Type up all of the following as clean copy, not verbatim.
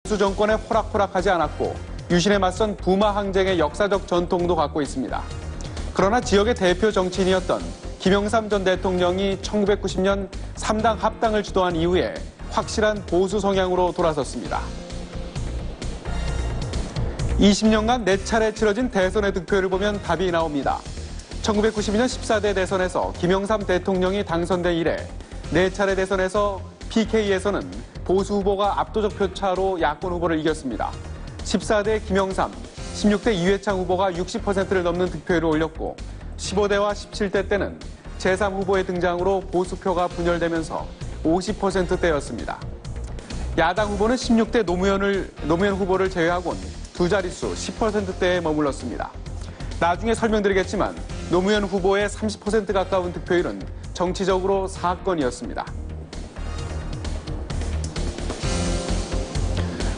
보수 정권에 호락호락하지 않았고 유신에 맞선 부마 항쟁의 역사적 전통도 갖고 있습니다. 그러나 지역의 대표 정치인이었던 김영삼 전 대통령이 1990년 3당 합당을 주도한 이후에 확실한 보수 성향으로 돌아섰습니다. 20년간 4차례 치러진 대선의 득표를 보면 답이 나옵니다. 1992년 14대 대선에서 김영삼 대통령이 당선된 이래 4차례 대선에서 PK에서는 보수 후보가 압도적 표차로 야권 후보를 이겼습니다. 14대 김영삼, 16대 이회창 후보가 60%를 넘는 득표율을 올렸고 15대와 17대 때는 제3후보의 등장으로 보수표가 분열되면서 50%대였습니다. 야당 후보는 16대 노무현 후보를 제외하고는 두 자릿수 10%대에 머물렀습니다. 나중에 설명드리겠지만 노무현 후보의 30% 가까운 득표율은 정치적으로 사건이었습니다.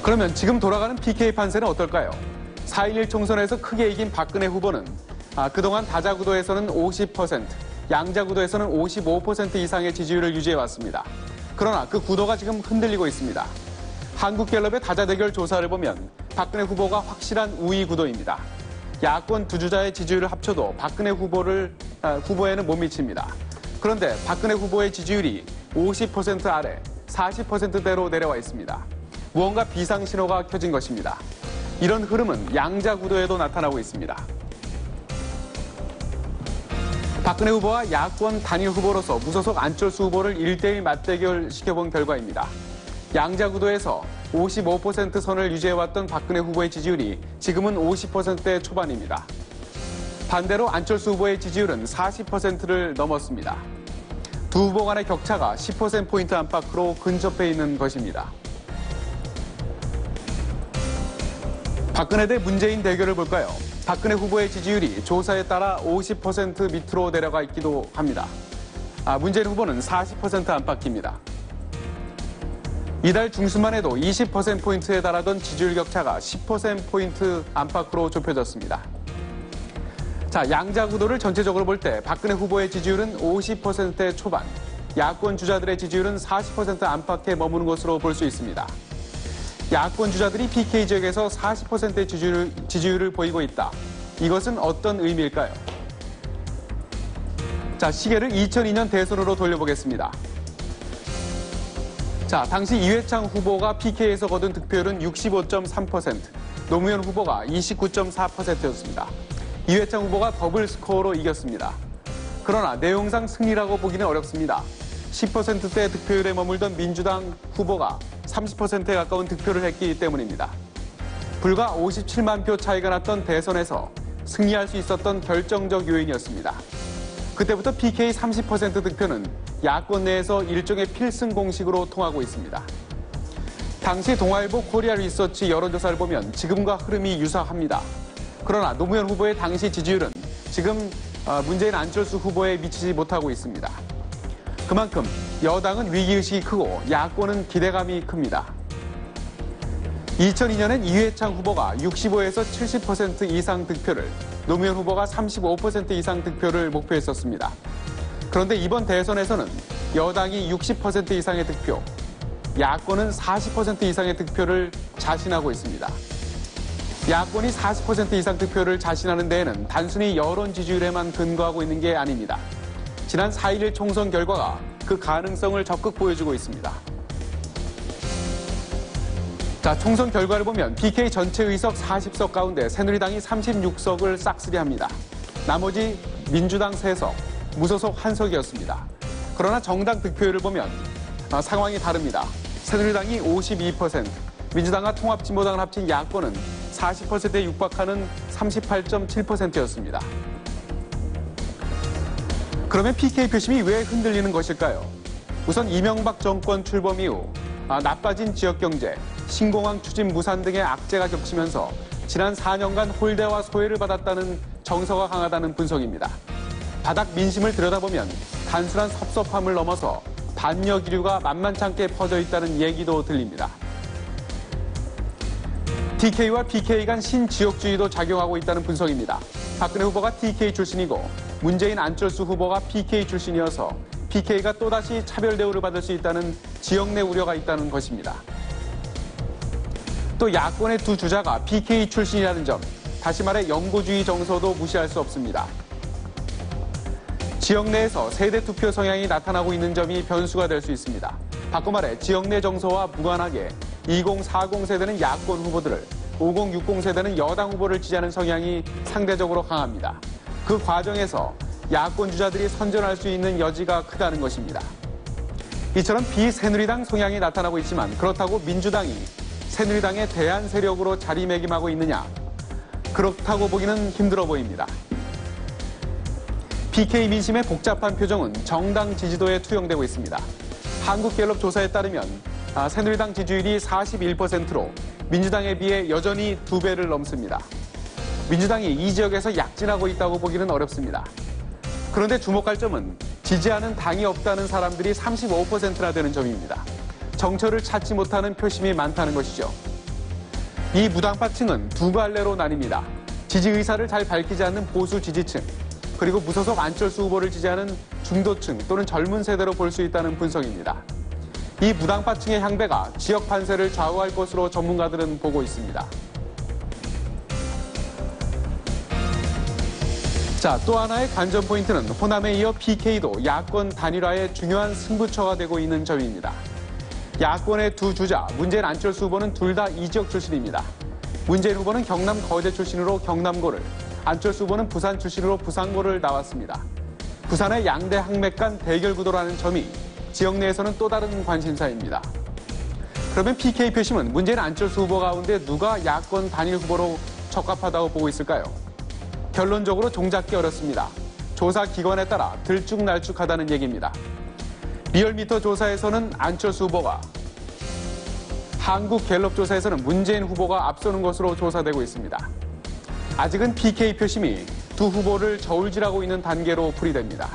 그러면 지금 돌아가는 PK 판세는 어떨까요? 4.11 총선에서 크게 이긴 박근혜 후보는 그동안 다자구도에서는 50%, 양자구도에서는 55% 이상의 지지율을 유지해왔습니다. 그러나 그 구도가 지금 흔들리고 있습니다. 한국갤럽의 다자대결 조사를 보면 박근혜 후보가 확실한 우위 구도입니다. 야권 두 주자의 지지율을 합쳐도 박근혜 후보에는 못 미칩니다. 그런데 박근혜 후보의 지지율이 50% 아래 40%대로 내려와 있습니다. 무언가 비상신호가 켜진 것입니다. 이런 흐름은 양자구도에도 나타나고 있습니다. 박근혜 후보와 야권 단일 후보로서 무소속 안철수 후보를 1대1 맞대결 시켜본 결과입니다. 양자구도에서 55% 선을 유지해왔던 박근혜 후보의 지지율이 지금은 50%대 초반입니다. 반대로 안철수 후보의 지지율은 40%를 넘었습니다. 두 후보 간의 격차가 10%포인트 안팎으로 근접해 있는 것입니다. 박근혜 대 문재인 대결을 볼까요? 박근혜 후보의 지지율이 조사에 따라 50% 밑으로 내려가 있기도 합니다. 문재인 후보는 40% 안팎입니다. 이달 중순만 해도 20%포인트에 달하던 지지율 격차가 10%포인트 안팎으로 좁혀졌습니다. 자, 양자구도를 전체적으로 볼 때 박근혜 후보의 지지율은 50%대 초반, 야권 주자들의 지지율은 40% 안팎에 머무는 것으로 볼 수 있습니다. 야권 주자들이 PK 지역에서 40%의 지지율을 보이고 있다. 이것은 어떤 의미일까요? 자, 시계를 2002년 대선으로 돌려보겠습니다. 자, 당시 이회창 후보가 PK에서 거둔 득표율은 65.3%, 노무현 후보가 29.4%였습니다. 이회창 후보가 더블 스코어로 이겼습니다. 그러나 내용상 승리라고 보기는 어렵습니다. 10%대 득표율에 머물던 민주당 후보가 30%에 가까운 득표를 했기 때문입니다. 불과 57만 표 차이가 났던 대선에서 승리할 수 있었던 결정적 요인이었습니다. 그때부터 PK 30% 득표는 야권 내에서 일종의 필승 공식으로 통하고 있습니다. 당시 동아일보 코리아 리서치 여론조사를 보면 지금과 흐름이 유사합니다. 그러나 노무현 후보의 당시 지지율은 지금 문재인 안철수 후보에 미치지 못하고 있습니다. 그만큼 여당은 위기의식이 크고 야권은 기대감이 큽니다. 2002년엔 이회창 후보가 65에서 70% 이상 득표를, 노무현 후보가 35% 이상 득표를 목표했었습니다. 그런데 이번 대선에서는 여당이 60% 이상의 득표, 야권은 40% 이상의 득표를 자신하고 있습니다. 야권이 40% 이상 득표를 자신하는 데에는 단순히 여론 지지율에만 근거하고 있는 게 아닙니다. 지난 4.11 총선 결과가 그 가능성을 적극 보여주고 있습니다. 자, 총선 결과를 보면 PK 전체 의석 40석 가운데 새누리당이 36석을 싹쓸이합니다. 나머지 민주당 3석, 무소속 1석이었습니다. 그러나 정당 득표율을 보면 상황이 다릅니다. 새누리당이 52%, 민주당과 통합진보당을 합친 야권은 40%에 육박하는 38.7%였습니다. 그러면 PK 표심이 왜 흔들리는 것일까요? 우선 이명박 정권 출범 이후 나빠진 지역경제, 신공항 추진 무산 등의 악재가 겹치면서 지난 4년간 홀대와 소외를 받았다는 정서가 강하다는 분석입니다. 바닥 민심을 들여다보면 단순한 섭섭함을 넘어서 반여 기류가 만만찮게 퍼져 있다는 얘기도 들립니다. TK와 PK 간 신지역주의도 작용하고 있다는 분석입니다. 박근혜 후보가 TK 출신이고 문재인 안철수 후보가 PK 출신이어서 PK가 또다시 차별 대우를 받을 수 있다는 지역 내 우려가 있다는 것입니다. 또 야권의 두 주자가 PK 출신이라는 점, 다시 말해 영고주의 정서도 무시할 수 없습니다. 지역 내에서 세대 투표 성향이 나타나고 있는 점이 변수가 될 수 있습니다. 바꿔 말해 지역 내 정서와 무관하게 2040 세대는 야권 후보들을, 5060 세대는 여당 후보를 지지하는 성향이 상대적으로 강합니다. 그 과정에서 야권 주자들이 선전할 수 있는 여지가 크다는 것입니다. 이처럼 비새누리당 성향이 나타나고 있지만 그렇다고 민주당이 새누리당의 대안 세력으로 자리매김하고 있느냐? 그렇다고 보기는 힘들어 보입니다. PK 민심의 복잡한 표정은 정당 지지도에 투영되고 있습니다. 한국갤럽 조사에 따르면 새누리당 지지율이 41%로 민주당에 비해 여전히 2배를 넘습니다. 민주당이 이 지역에서 약진하고 있다고 보기는 어렵습니다. 그런데 주목할 점은 지지하는 당이 없다는 사람들이 35%나 되는 점입니다. 정처를 찾지 못하는 표심이 많다는 것이죠. 이 무당파층은 두 갈래로 나뉩니다. 지지 의사를 잘 밝히지 않는 보수 지지층, 그리고 무소속 안철수 후보를 지지하는 중도층 또는 젊은 세대로 볼 수 있다는 분석입니다. 이 무당파층의 향배가 지역 판세를 좌우할 것으로 전문가들은 보고 있습니다. 자, 또 하나의 관전 포인트는 호남에 이어 PK도 야권 단일화의 중요한 승부처가 되고 있는 점입니다. 야권의 두 주자, 문재인 안철수 후보는 둘 다 이 지역 출신입니다. 문재인 후보는 경남 거제 출신으로 경남고를, 안철수 후보는 부산 출신으로 부산고를 나왔습니다. 부산의 양대 항맥 간 대결 구도라는 점이 지역 내에서는 또 다른 관심사입니다. 그러면 PK 표심은 문재인 안철수 후보 가운데 누가 야권 단일 후보로 적합하다고 보고 있을까요? 결론적으로 종잡기 어렵습니다. 조사 기관에 따라 들쭉날쭉하다는 얘기입니다. 리얼미터 조사에서는 안철수 후보가, 한국갤럽 조사에서는 문재인 후보가 앞서는 것으로 조사되고 있습니다. 아직은 PK 표심이 두 후보를 저울질하고 있는 단계로 풀이됩니다.